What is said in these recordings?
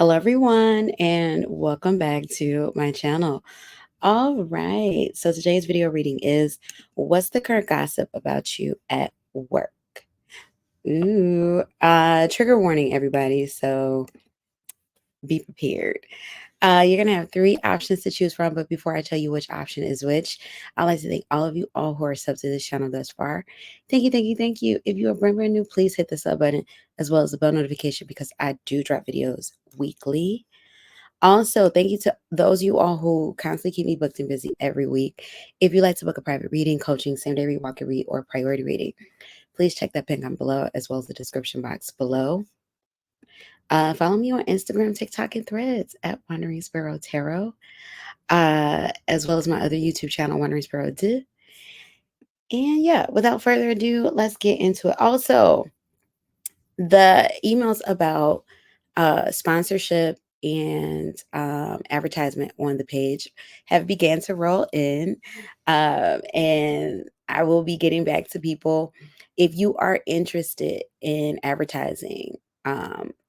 Hello, everyone, and welcome back to my channel. All right, so today's video reading is what's the current gossip about you at work? Ooh, trigger warning, everybody. So be prepared. You're going to have three options to choose from, but before I tell you which option is which, I'd like to thank all of you all who are subs to this channel thus far. Thank you, thank you, thank you. If you are brand new, please hit the sub button as well as the bell notification because I do drop videos weekly. Also, thank you to those of you all who constantly keep me booked and busy every week. If you'd like to book a private reading, coaching, same day read, walk and read, or priority reading, please check that pin down below as well as the description box below. Follow me on Instagram, TikTok, and Threads at Wandering Sparrow Tarot, as well as my other YouTube channel, Wandering Sparrow D. And yeah, without further ado, let's get into it. Also, the emails about sponsorship and advertisement on the page have began to roll in, and I will be getting back to people. If you are interested in advertising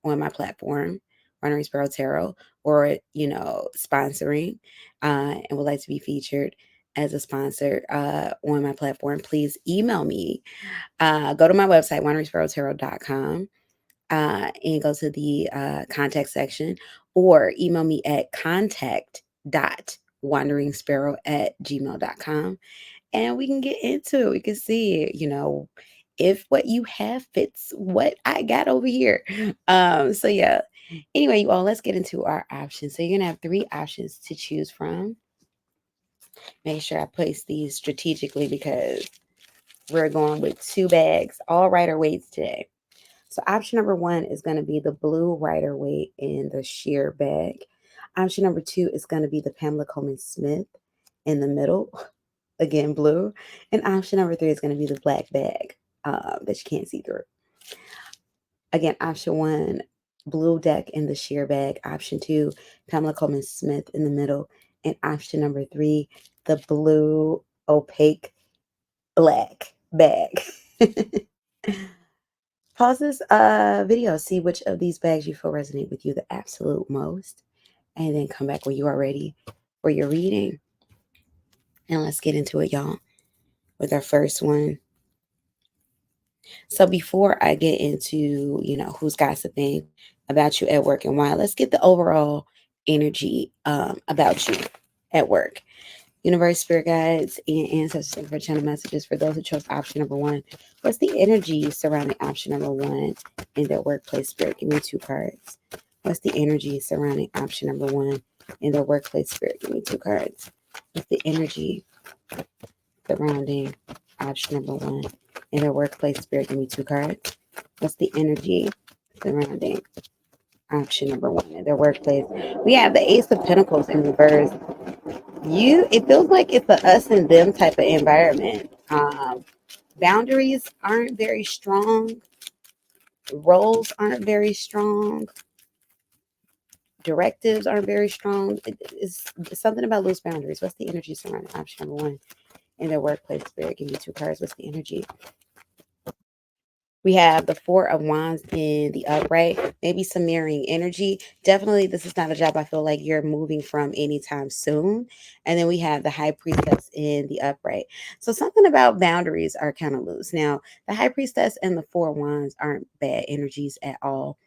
on my platform, Wandering Sparrow Tarot, or sponsoring, and would like to be featured as a sponsor on my platform, please email me. Go to my website, wanderingsparrowtarot.com, and go to the contact section, or email me at contact.wandersparrow@gmail.com, and we can get into it. We can see, if what you have fits what I got over here. So yeah. Anyway, you all, let's get into our options. So you're gonna have three options to choose from. Make sure I place these strategically because we're going with two bags, all Rider weights today. So option number one is going to be the blue Rider Waite in the sheer bag. Option number two is going to be the Pamela Coleman Smith in the middle, again blue. And option number three is going to be the black bag that you can't see through. Again, option one, blue deck in the sheer bag. Option two, Pamela Coleman Smith in the middle. And option number three, the blue opaque black bag. Pause this video, see which of these bags you feel resonate with you the absolute most, and then come back when you are ready for your reading. And let's get into it, y'all, with our first one. So before I get into, who's gossiping about you at work and why, let's get the overall energy about you at work. Universe, spirit guides, and ancestors for channel messages for those who chose option number one. What's the energy surrounding option number one in their workplace spirit? Give me two cards. What's the energy surrounding option number one in their workplace spirit? Give me two cards. What's the energy surrounding option number one in their workplace spirit? Give me two cards. What's the energy surrounding option number one in their workplace? We have the Ace of Pentacles in reverse. It feels like it's a us and them type of environment. Boundaries aren't very strong. Roles aren't very strong. Directives aren't very strong. It's something about loose boundaries. What's the energy surrounding option number one in their workplace spirit? Give me two cards. What's the energy? We have the Four of Wands in the upright, maybe some mirroring energy. Definitely, this is not a job I feel like you're moving from anytime soon. And then we have the High Priestess in the upright. So something about boundaries are kind of loose. Now, the High Priestess and the Four of Wands aren't bad energies at all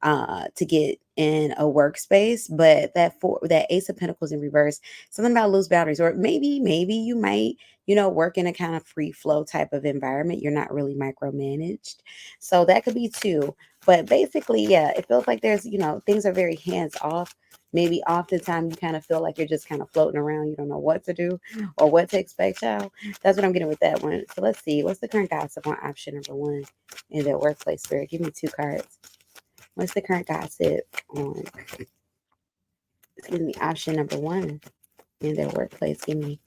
to get in a workspace, but that Ace of Pentacles in reverse, something about loose boundaries, or maybe you might work in a kind of free flow type of environment. You're not really micromanaged, so that could be too. But basically, yeah, it feels like there's things are very hands off. Maybe oftentimes you kind of feel like you're just kind of floating around. You don't know what to do or what to expect, child. That's what I'm getting with that one. So let's see. What's the current gossip on option number one in their workplace spirit? Give me two cards. What's the current gossip on, option number one in their workplace? Give me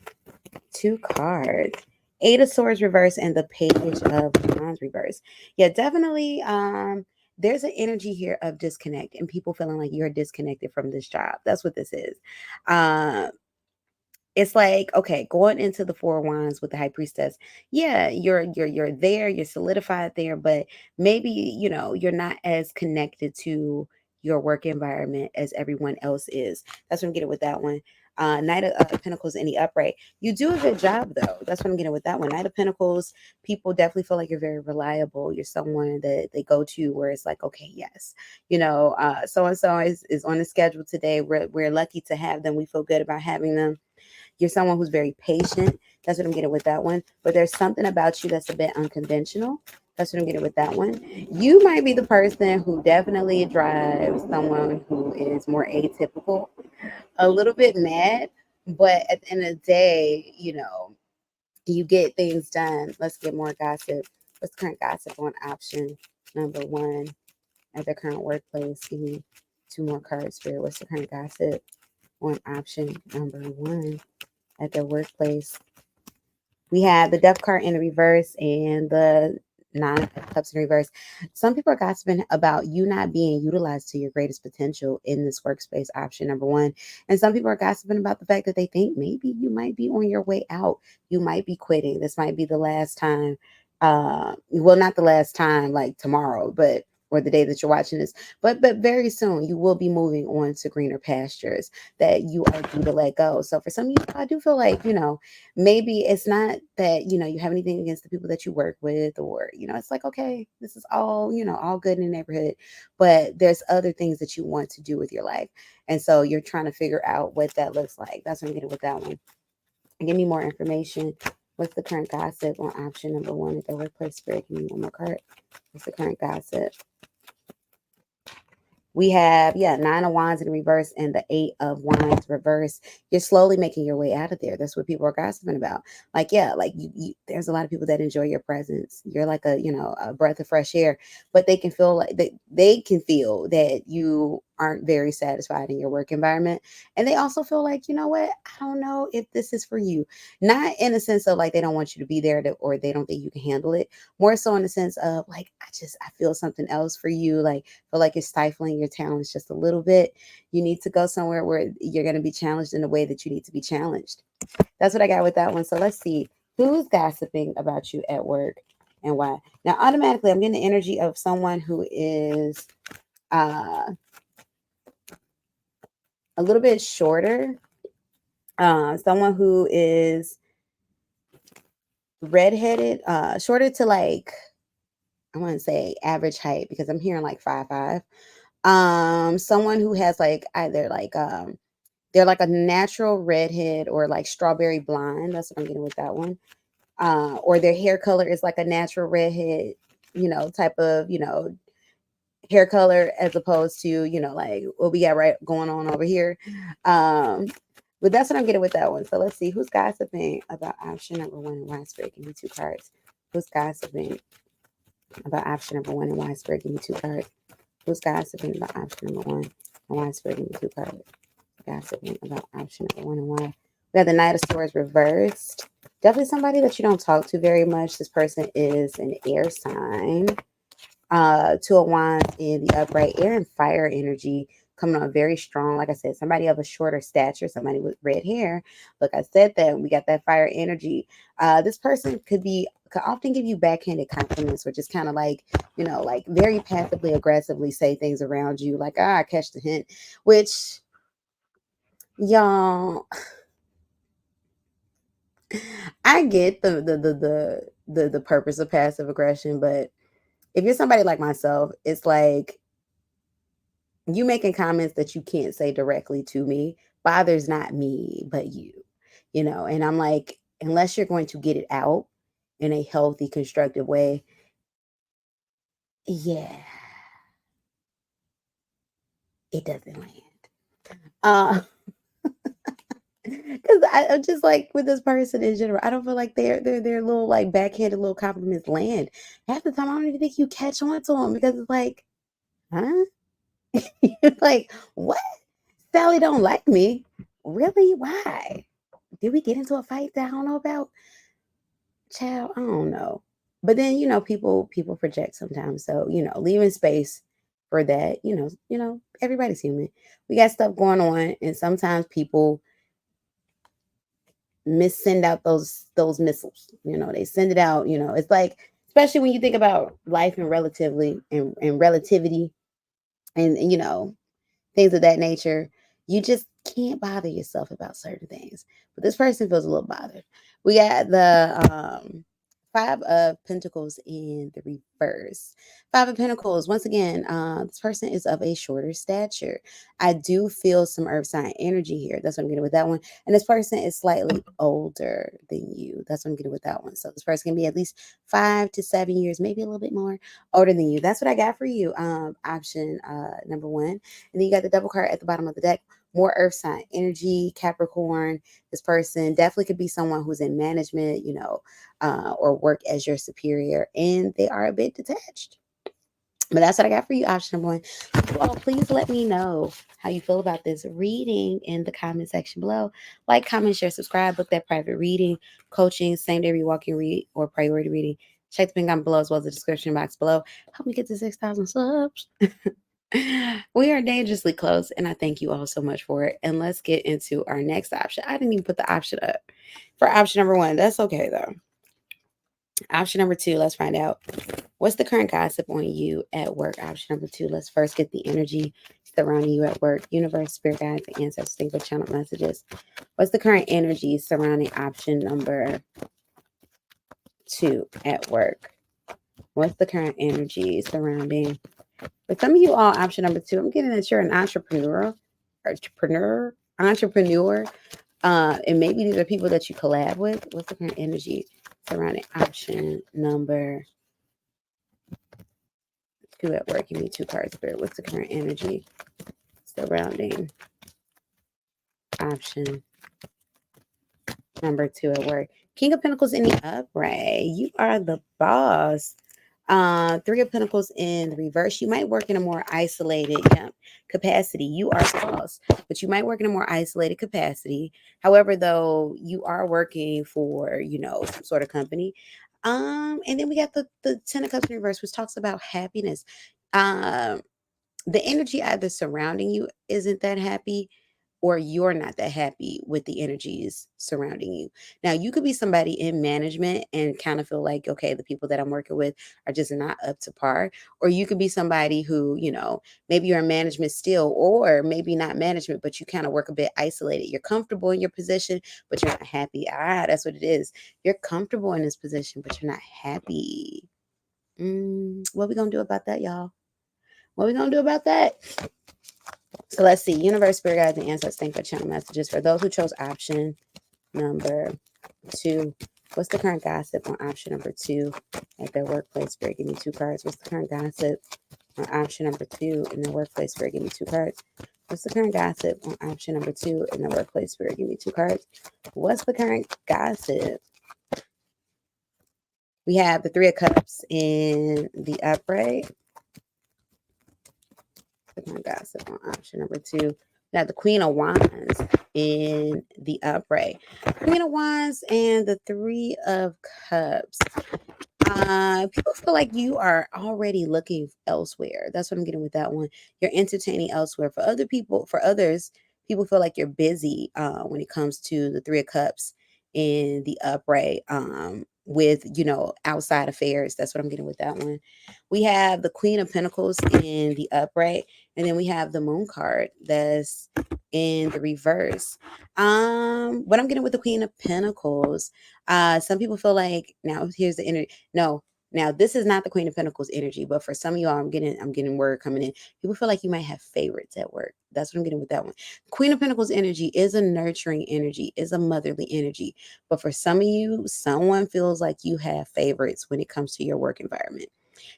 two cards. Eight of Swords reverse and the Page of Wands reverse. Yeah, definitely. There's an energy here of disconnect and people feeling like you're disconnected from this job. That's what this is. It's like, okay, going into the Four of Wands with the High Priestess, yeah, you're there, you're solidified there, but maybe you're not as connected to your work environment as everyone else is. That's what I'm getting with that one. Knight of Pentacles in the upright. You do a good job though. That's what I'm getting with that one. Knight of Pentacles, people definitely feel like you're very reliable. You're someone that they go to where it's like, okay, yes, so and so is on the schedule today. We're lucky to have them. We feel good about having them. You're someone who's very patient. That's what I'm getting with that one. But there's something about you that's a bit unconventional. That's what I'm getting with that one. You might be the person who definitely drives someone who is more atypical, a little bit mad, but at the end of the day, you get things done. Let's get more gossip. What's current gossip on option number one at the current workplace? Give me two more cards here. What's the current gossip on option number one at their workplace? We have the Death card in the reverse and the Nine of Cups in reverse. Some people are gossiping about you not being utilized to your greatest potential in this workspace, option number one. And some people are gossiping about the fact that they think maybe you might be on your way out. You might be quitting. This might be the last time. Well, not the last time, like tomorrow, but or the day that you're watching this, but very soon you will be moving on to greener pastures that you are due to let go. So for some of you, I do feel like maybe it's not that you have anything against the people that you work with, or it's like, okay, this is all all good in the neighborhood, but there's other things that you want to do with your life, and so you're trying to figure out what that looks like. That's what I'm getting with that one. Give me more information. What's the current gossip on option number one at the workplace? Spirit, give me one more card. What's the current gossip? We have, Nine of Wands in reverse and the Eight of Wands reverse. You're slowly making your way out of there. That's what people are gossiping about. Like, yeah, like there's a lot of people that enjoy your presence. You're like a breath of fresh air, but they can feel like they can feel that you aren't very satisfied in your work environment. And they also feel like, you know what? I don't know if this is for you. Not in a sense of like they don't want you to be there or they don't think you can handle it. More so in the sense of like, I feel something else for you. Like, feel like it's stifling your talents just a little bit. You need to go somewhere where you're going to be challenged in the way that you need to be challenged. That's what I got with that one. So let's see who's gossiping about you at work and why. Now, automatically, I'm getting the energy of someone who is a little bit shorter, someone who is redheaded, shorter to like, I want to say average height because I'm hearing like 5'5". Someone who has like either like they're like a natural redhead or like strawberry blonde. That's what I'm getting with that one. Or their hair color is like a natural redhead, type of, hair color as opposed to, like what we got right going on over here. But that's what I'm getting with that one. So let's see who's gossiping about option number one and why Spirit. Give me two cards. Who's gossiping about option number one and why Spirit? Give me two cards. Who's gossiping about option number one and why Spirit? Give me two cards. Gossiping about option number one and why. We got the Knight of Swords reversed. Definitely somebody that you don't talk to very much. This person is an air sign. Two of Wands in the upright, air and fire energy coming on very strong. Like I said, somebody of a shorter stature, somebody with red hair. Look, I said that we got that fire energy. This person could often give you backhanded compliments, which is kind of like, like very passively aggressively say things around you, like, I catch the hint, which y'all, I get the purpose of passive aggression, but if you're somebody like myself, it's like you making comments that you can't say directly to me bothers not me, but you. And I'm like, unless you're going to get it out in a healthy, constructive way, yeah, it doesn't land. Uh, because I'm just like with this person in general, I don't feel like their little like backhanded little compliments land. Half the time, I don't even think you catch on to them because it's like, huh? You're like, what? Sally don't like me. Really? Why? Did we get into a fight that I don't know about? Child, I don't know. But then, people project sometimes. So, leaving space for that, everybody's human. We got stuff going on, and sometimes people send out those missiles. They send it out, it's like, especially when you think about life and relatively and relativity. and things of that nature. You just can't bother yourself about certain things. But this person feels a little bothered. We got the Five of Pentacles in the reverse. Five of Pentacles, once again, this person is of a shorter stature. I do feel some earth sign energy here. That's what I'm getting with that one. And this person is slightly older than you. That's what I'm getting with that one. So this person can be at least 5 to 7 years, maybe a little bit more older than you. That's what I got for you. Option number one. And then you got the double card at the bottom of the deck. More earth sign energy, Capricorn. This person definitely could be someone who's in management, or work as your superior, and they are a bit detached. But that's what I got for you, option number one. Well, please let me know how you feel about this reading in the comment section below. Like, comment, share, subscribe, book that private reading, coaching, same day rewalking read, or priority reading. Check the pin comment below as well as the description box below. Help me get to 6,000 subs. We are dangerously close, and I thank you all so much for it. And let's get into our next option. I didn't even put the option up for option number one. That's okay, though. Option number two, let's find out. What's the current gossip on you at work? Option number two, let's first get the energy surrounding you at work. Universe, spirit guides, and ancestors, think of channel messages. What's the current energy surrounding option number two at work? What's the current energy surrounding? For some of you all, option number two, I'm getting that you're an entrepreneur. And maybe these are people that you collab with. What's the current energy surrounding option number two at work? Give me two cards, Spirit. What's the current energy surrounding option number two at work? King of Pentacles in the upright. You are the boss. Three of Pentacles in the reverse. You might work in a more isolated capacity. You are boss, but you might work in a more isolated capacity. However, though, you are working for, some sort of company. And then we got the Ten of Cups in reverse, which talks about happiness. Um, the energy either surrounding you isn't that happy, or you're not that happy with the energies surrounding you. Now, you could be somebody in management and kind of feel like, okay, the people that I'm working with are just not up to par. Or you could be somebody who, maybe you're in management still, or maybe not management, but you kind of work a bit isolated. You're comfortable in your position, but you're not happy. That's what it is. You're comfortable in this position, but you're not happy. What are we going to do about that, y'all? What are we going to do about that? So let's see. Universe, spirit guides, and ancestors, thank for channel messages. For those who chose option number two, what's the current gossip on option number two at their workplace? Spirit, give me two cards. What's the current gossip on option number two in their workplace? Spirit, give me two cards. What's the current gossip on option number two in their workplace? Spirit, give me two cards. What's the current gossip? We have the Three of Cups in the upright. My gossip on option number two. We got the Queen of Wands in the upright. Queen of Wands and the Three of Cups. People feel like you are already looking elsewhere. That's what I'm getting with that one. You're entertaining elsewhere. For others, people feel like you're busy when it comes to the Three of Cups in the upright, with outside affairs. That's what I'm getting with that one. We have the Queen of Pentacles in the upright, and then we have the Moon card that's in the reverse. What I'm getting with the Queen of Pentacles, some people feel like, now here's the energy. No, now this is not the Queen of Pentacles energy, but for some of y'all, I'm getting word coming in. People feel like you might have favorites at work. That's what I'm getting with that one. Queen of Pentacles energy is a nurturing energy, is a motherly energy. But for some of you, someone feels like you have favorites when it comes to your work environment.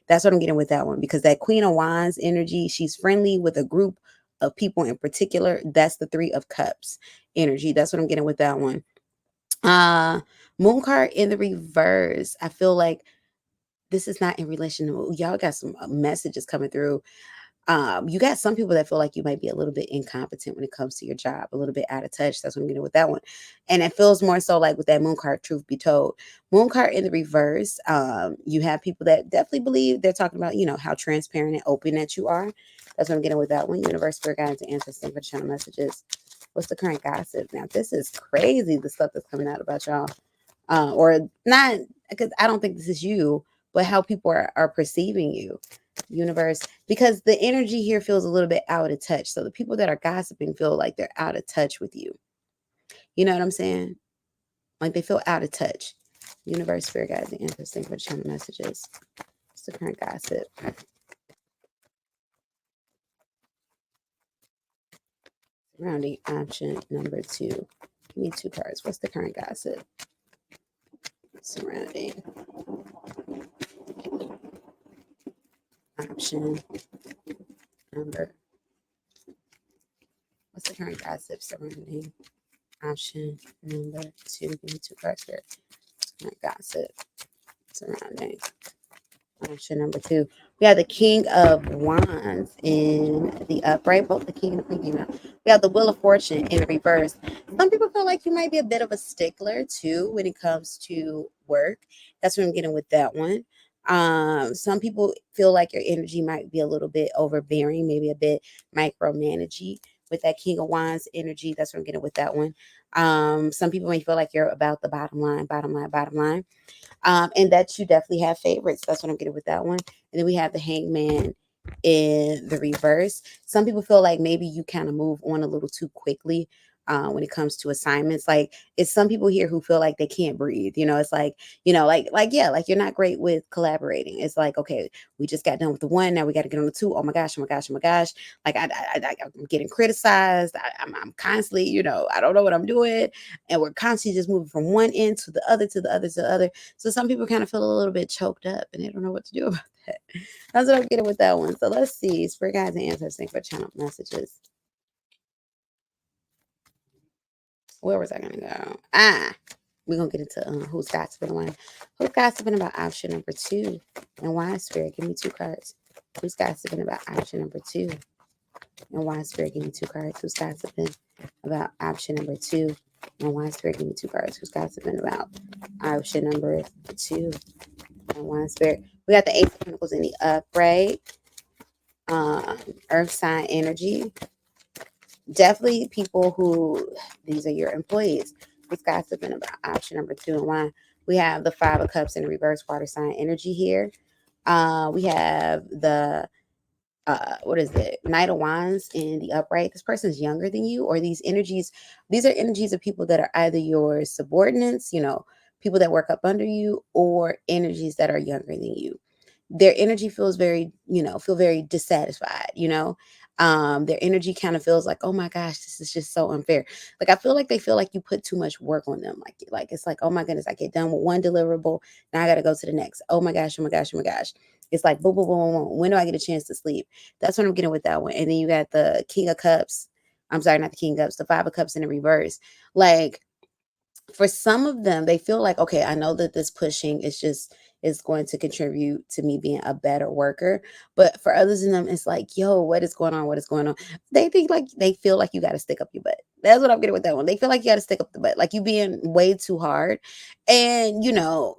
That's what I'm getting with that one, because that Queen of Wands energy, she's friendly with a group of people in particular. That's the Three of Cups energy. That's what I'm getting with that one. Moon card in the reverse. I feel like this is not in relation to, y'all got some messages coming through. You got some people that feel like you might be a little bit incompetent when it comes to your job, a little bit out of touch. That's what I'm getting with that one. And it feels more so like with that Moon card, truth be told. Moon card in the reverse, you have people that definitely believe, they're talking about, how transparent and open that you are. That's what I'm getting with that one. Universe, spirit guides, and ancestors for channel messages. What's the current gossip? Now, this is crazy, the stuff that's coming out about y'all. Or not, because I don't think this is you, but how people are perceiving you. universe, because the energy here feels a little bit out of touch. So the people that are gossiping feel like they're out of touch with you. You know what I'm saying? Like they feel out of touch. Universe, spirit guides, and ancestors, thank you for the channel messages. What's the current gossip? Surrounding option number 2. Give me 2 cards. What's the current gossip? Surrounding option number. What's the current gossip surrounding option number 2? Give me 2 cards here. Current gossip surrounding option number 2. We have the King of Wands in the upright, both the King and the Queen came out. We have the Wheel of Fortune in reverse. Some people feel like you might be a bit of a stickler too when it comes to work. That's what I'm getting with that one. Some people feel like your energy might be a little bit overbearing, maybe a bit micromanagey with that King of Wands energy. That's what I'm getting with that one. Some people may feel like you're about the bottom line, bottom line, bottom line. And that you definitely have favorites. That's what I'm getting with that one. And then we have the Hangman in the reverse. Some people feel like maybe you kind of move on a little too quickly when it comes to assignments. Like it's some people here who feel like they can't breathe. You know, it's like, yeah, like you're not great with collaborating. It's like, okay, we just got done with the one. Now we got to get on the two. Oh my gosh, oh my gosh, oh my gosh. Like I'm getting criticized. I'm constantly, I don't know what I'm doing. And we're constantly just moving from one end to the other, to the other, to the other. So some people kind of feel a little bit choked up and they don't know what to do about that. That's what I'm getting with that one. So let's see. Spirit guides and answers. Thank for channel messages. Where was I going to go? We're going to get into who's gossiping one. Who's gossiping about option number 2? And why, Spirit? Give me 2 cards. Who's gossiping about option number 2? And why, Spirit? Give me 2 cards. Who's gossiping about option number 2? And why, Spirit? Give me 2 cards. Who's gossiping about option number 2? And why, Spirit? We got the Ace of Pentacles in the upright. Earth sign energy. Definitely people who, these are your employees. Who's gossiping about option number 2 and why? We have the 5 of Cups in reverse, water sign energy here. We have the what is it, Knight of Wands in the upright. This person is younger than you, or these are energies of people that are either your subordinates, people that work up under you, or energies that are younger than you. Their energy feels very, feel very dissatisfied, their energy kind of feels like, oh my gosh, this is just so unfair. Like I feel like they feel like you put too much work on them. Like it's like, oh my goodness, I get done with one deliverable, now I got to go to the next. Oh my gosh, oh my gosh, oh my gosh. It's like boom, boom, boom, boom, boom. When do I get a chance to sleep? That's what I'm getting with that one. And then you got the King of Cups. I'm sorry, not the King of Cups, the 5 of Cups in the reverse. Like for some of them, they feel like, okay, I know that this pushing is going to contribute to me being a better worker. But for others in them, it's like, yo, what is going on? What is going on? They feel like you got to stick up your butt. That's what I'm getting with that one. They feel like you got to stick up the butt, like you being way too hard. And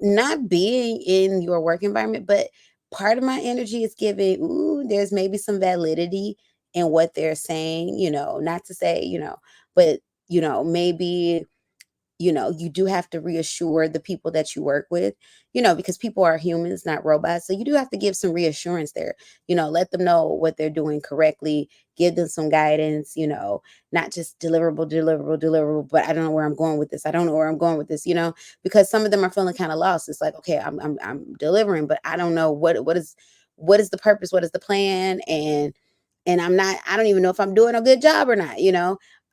not being in your work environment, but part of my energy is giving, ooh, there's maybe some validity in what they're saying, not to say, but maybe you do have to reassure the people that you work with, because people are humans, not robots. So you do have to give some reassurance there, let them know what they're doing correctly, give them some guidance, not just deliverable, but I don't know where I'm going with this. I don't know where I'm going with this, because some of them are feeling kind of lost. It's like, okay, I'm delivering, but I don't know what is the purpose, what is the plan, and I don't even know if I'm doing a good job or not.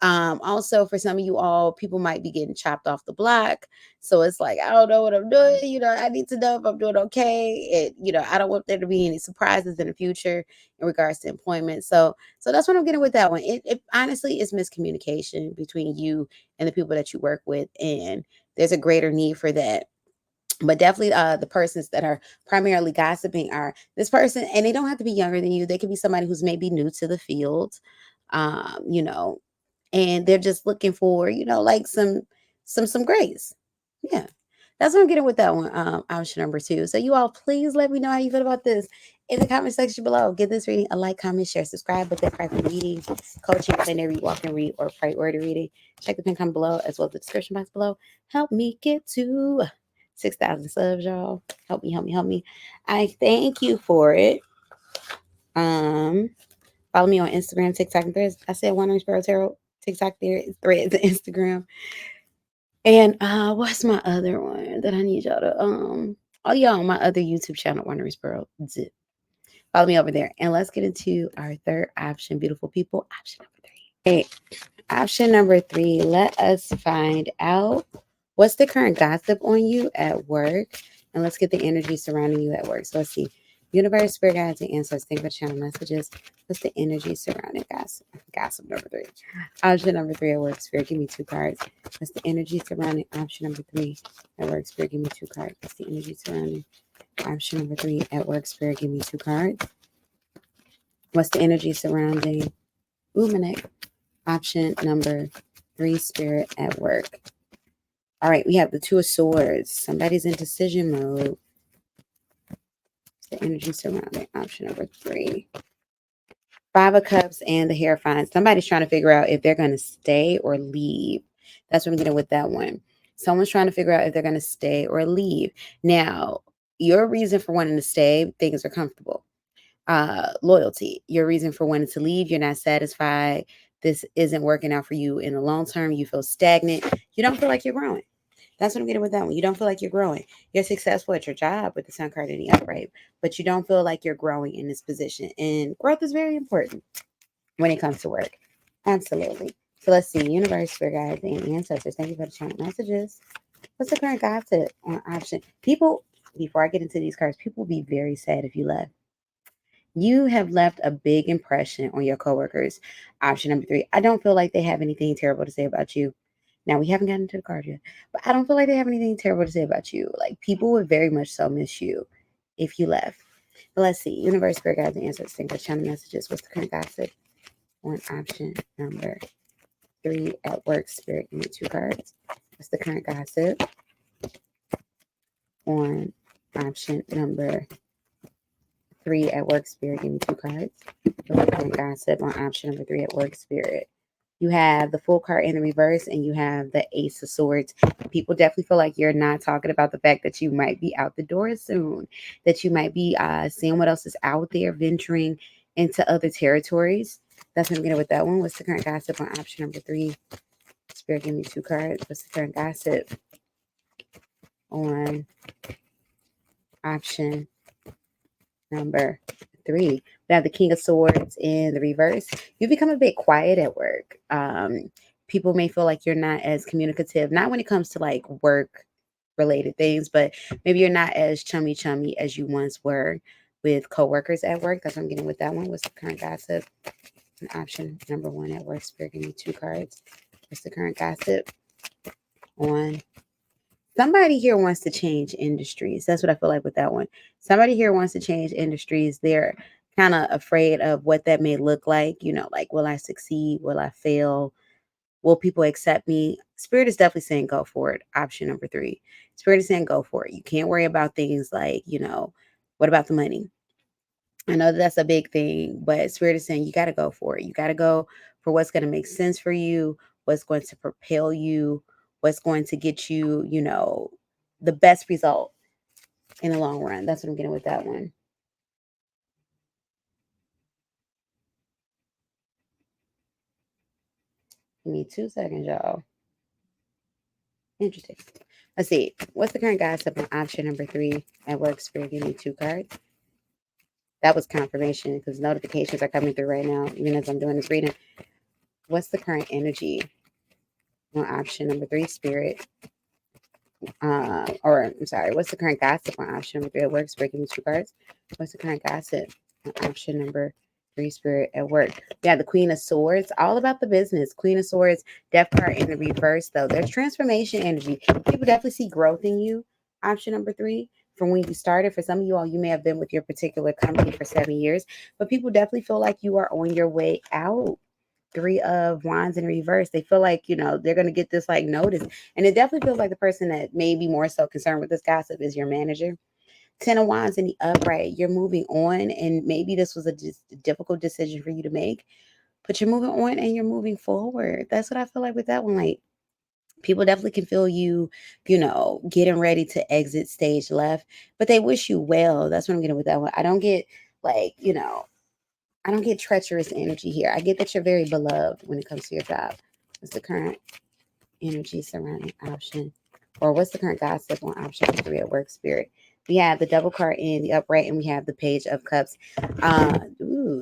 Also for some of you all, people might be getting chopped off the block. So it's like, I don't know what I'm doing. I need to know if I'm doing okay. I don't want there to be any surprises in the future in regards to employment. So that's what I'm getting with that one. It honestly is miscommunication between you and the people that you work with. And there's a greater need for that. But definitely the persons that are primarily gossiping are this person, and they don't have to be younger than you. They could be somebody who's maybe new to the field, um, you know, and they're just looking for, like some grace. Yeah. That's what I'm getting with that one, option number 2. So you all please let me know how you feel about this in the comment section below. Give this reading a like, comment, share, subscribe, but that private reading, coaching, plenary walk and read, or priority reading. Check the pin comment below as well as the description box below. Help me get to 6,000 subs, y'all. Help me, help me, help me. I thank you for it. Um, Follow me on Instagram, TikTok, and Threads. I said Wandering Sparrow Tarot, TikTok there, Threads, and Instagram. And what's my other one that I need y'all to oh yeah, on my other YouTube channel, Wandering Sparrow. Zip. Follow me over there. And let's get into our third option, beautiful people. Option number 3. Okay, option number 3. Let us find out what's the current gossip on you at work. And let's get the energy surrounding you at work. So let's see. Universe, spirit guides, and answers. Think about channel messages. What's the energy surrounding gossip? Gossip number 3. Option number 3 at work, spirit. Give me 2 cards. What's the energy surrounding option number 3 at work, spirit? Give me 2 cards. What's the energy surrounding option number 3 at work, spirit? Give me 2 cards. What's the energy surrounding Umanek? Option number 3, spirit at work. All right, we have the 2 of swords. Somebody's in decision mode. The energy surrounding option number 3. 5 of cups and the Hierophant. Somebody's trying to figure out if they're going to stay or leave. That's what I'm getting with that one. Someone's trying to figure out if they're going to stay or leave. Now, your reason for wanting to stay, things are comfortable. Loyalty. Your reason for wanting to leave, you're not satisfied. This isn't working out for you in the long term. You feel stagnant. You don't feel like you're growing. That's what I'm getting with that one. You don't feel like you're growing. You're successful at your job with the Sun card in the upright, but you don't feel like you're growing in this position. And growth is very important when it comes to work. Absolutely. So let's see. Universe, spirit guides, and ancestors. Thank you for the channel messages. What's the current gossip on option? People, before I get into these cards, people will be very sad if you left. You have left a big impression on your coworkers. Option number 3. I don't feel like they have anything terrible to say about you. Now, we haven't gotten into the card yet, but I don't feel like they have anything terrible to say about you. Like, people would very much so miss you if you left. But let's see. Universe, spirit guides, and answers. Think of channel messages. What's the current gossip on option number 3 at work, spirit? Give me 2 cards. What's the current gossip on option number 3 at work, spirit? Give me 2 cards. What's the current gossip on option number 3 at work, spirit? You have the full card in the reverse, and you have the Ace of Swords. People definitely feel like you're not talking about the fact that you might be out the door soon, that you might be seeing what else is out there, venturing into other territories. That's what I'm getting with that one. What's the current gossip on option number 3? Spirit, give me 2 cards. What's the current gossip on option number 3? We have the King of Swords in the reverse. You become a bit quiet at work. People may feel like you're not as communicative, not when it comes to like work related things, but maybe you're not as chummy as you once were with coworkers at work. That's what I'm getting with that one. What's the current gossip? And option number 1 at work, spirit, give me 2 cards. What's the current gossip on? Somebody here wants to change industries. That's what I feel like with that one. Somebody here wants to change industries. They're kind of afraid of what that may look like. You know, like, will I succeed? Will I fail? Will people accept me? Spirit is definitely saying go for it. Option number 3. Spirit is saying go for it. You can't worry about things like, what about the money? I know that's a big thing, but Spirit is saying you got to go for it. You got to go for what's going to make sense for you, what's going to propel you, what's going to get you, the best result in the long run. That's what I'm getting with that one. Give me 2 seconds, y'all. Interesting. Let's see. What's the current gossip on option number 3 at work, Spirit? Give me 2 cards. That was confirmation because notifications are coming through right now, even as I'm doing this reading. What's the current energy on option number 3, Spirit? I'm sorry, what's the current gossip on option number 3 at work? Spirit, give me 2 cards. What's the current gossip on option number 3, Spirit, at work? We have the Queen of Swords, all about the business. Queen of Swords, Death card in the reverse, though. There's transformation energy. People definitely see growth in you. Option number 3, from when you started. For some of you all, you may have been with your particular company for 7 years, but people definitely feel like you are on your way out. 3 of Wands in reverse. They feel like, they're going to get this like notice. And it definitely feels like the person that may be more so concerned with this gossip is your manager. 10 of Wands in the upright. You're moving on, and maybe this was a difficult decision for you to make, but you're moving on and you're moving forward. That's what I feel like with that one. Like, people definitely can feel you, getting ready to exit stage left, but they wish you well. That's what I'm getting with that one. I don't get like, I don't get treacherous energy here. I get that you're very beloved when it comes to your job. What's the current energy surrounding option? Or what's the current gossip on option 3 at work spirit? We have the double card in the upright and we have the page of cups.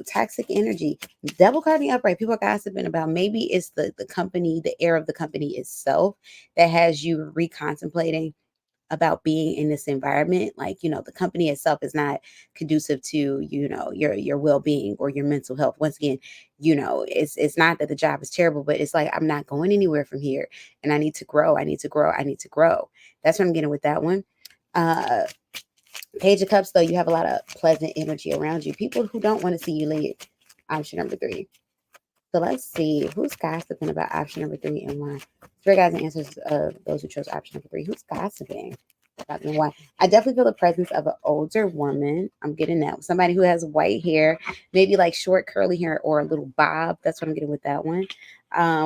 Toxic energy. Double card in the upright. People are gossiping about maybe it's the company, the air of the company itself that has you recontemplating about being in this environment. Like, the company itself is not conducive to, your well-being or your mental health. Once again, it's not that the job is terrible, but it's like I'm not going anywhere from here and I need to grow. I need to grow. I need to grow. That's what I'm getting with that one. uh Page of Cups, though, you have a lot of pleasant energy around you. People who don't want to see you leave. Option number 3. So let's see who's gossiping about option number 3 and why. Spirit guides and answers those who chose option number 3. Who's gossiping about and why? I definitely feel the presence of an older woman. I'm getting that. Somebody who has white hair, maybe like short curly hair or a little bob. That's what I'm getting with that one.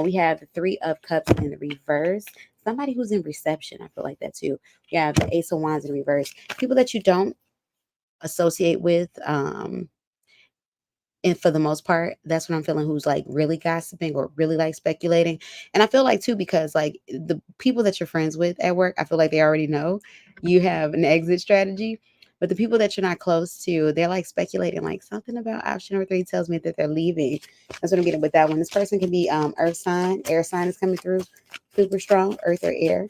We have the 3 of Cups in the reverse. Somebody who's in reception. I feel like that too. We have the Ace of Wands in reverse. People that you don't associate with. And for the most part, that's what I'm feeling, who's like really gossiping or really like speculating. And I feel like too, because like the people that you're friends with at work, I feel like they already know you have an exit strategy. But the people that you're not close to, they're like speculating, like something about option number 3 tells me that they're leaving. That's what I'm getting with that one. This person can be earth sign, air sign is coming through, super strong, earth or air.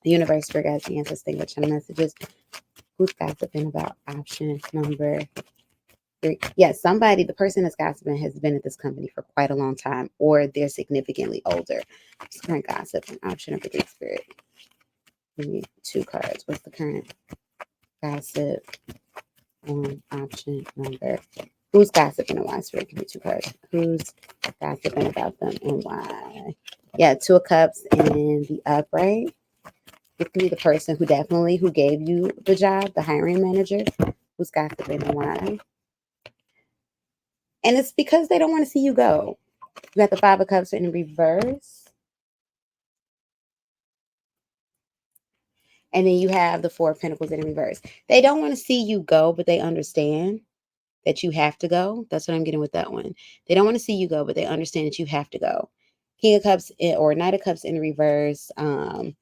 The universe, spirit guides, the ancestors, think what kind of messages. Who's gossiping about option number 3? Yeah, somebody, the person that's gossiping has been at this company for quite a long time, or they're significantly older. What's the current gossip on option number 3, spirit? We need 2 cards. What's the current gossip on option number? Who's gossiping and why, spirit? Give me 2 cards. Who's gossiping about them and why? Yeah, 2 of Cups in the upright. It could be the person who gave you the job, the hiring manager, who's gossiping and why. And it's because they don't want to see you go. You got the 5 of Cups in reverse. And then you have the 4 of Pentacles in reverse. They don't want to see you go, but they understand that you have to go. That's what I'm getting with that one. They don't want to see you go, but they understand that you have to go. King of Cups or Knight of Cups in reverse. A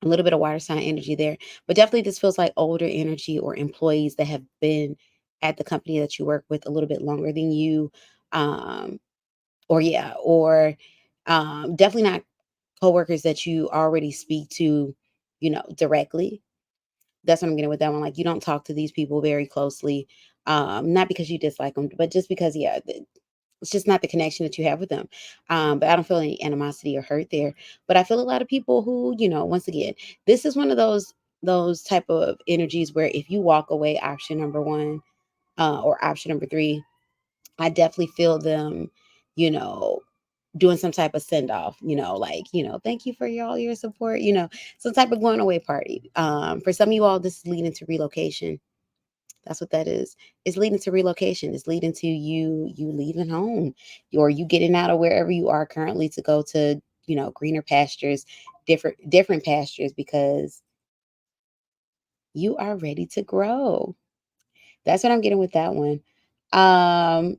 little bit of water sign energy there. But definitely this feels like older energy or employees that have been at the company that you work with a little bit longer than you. Um, or definitely not coworkers that you already speak to, directly. That's what I'm getting with that one. Like you don't talk to these people very closely, not because you dislike them, but just because, yeah, it's just not the connection that you have with them. But I don't feel any animosity or hurt there. But I feel a lot of people who, once again, this is one of those type of energies where if you walk away, option number 1, or option number 3, I definitely feel them, you know, doing some type of send off, like, thank you for all your support, some type of going away party. For some of you all, this is leading to relocation. That's what that is. It's leading to relocation. It's leading to you leaving home or you getting out of wherever you are currently to go to, greener pastures, different pastures because you are ready to grow. That's what I'm getting with that one.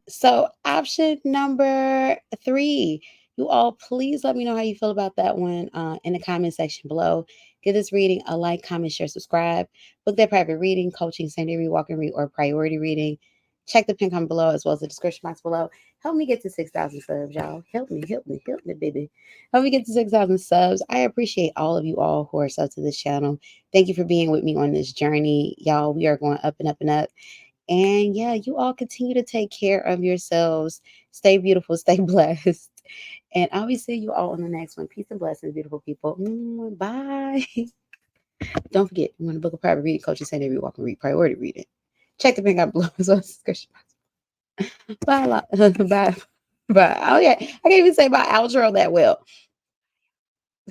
So option number 3, you all please let me know how you feel about that one in the comment section below. Give this reading a like, comment, share, subscribe. Book that private reading, coaching, secondary walk and read, or priority reading. Check the pin comment below as well as the description box below. Help me get to 6,000 subs, y'all. Help me, baby. Help me get to 6,000 subs. I appreciate all of you all who are subs to this channel. Thank you for being with me on this journey. Y'all, we are going up and up and up. And yeah, you all continue to take care of yourselves. Stay beautiful, stay blessed. And I'll be seeing you all on the next one. Peace and blessings, beautiful people. Bye. Don't forget, you want to book a private reading, coaching, send every walk and read, priority reading. Check the link out below as well as description box. Bye. Bye. Bye. Oh yeah, I can't even say my outro that well.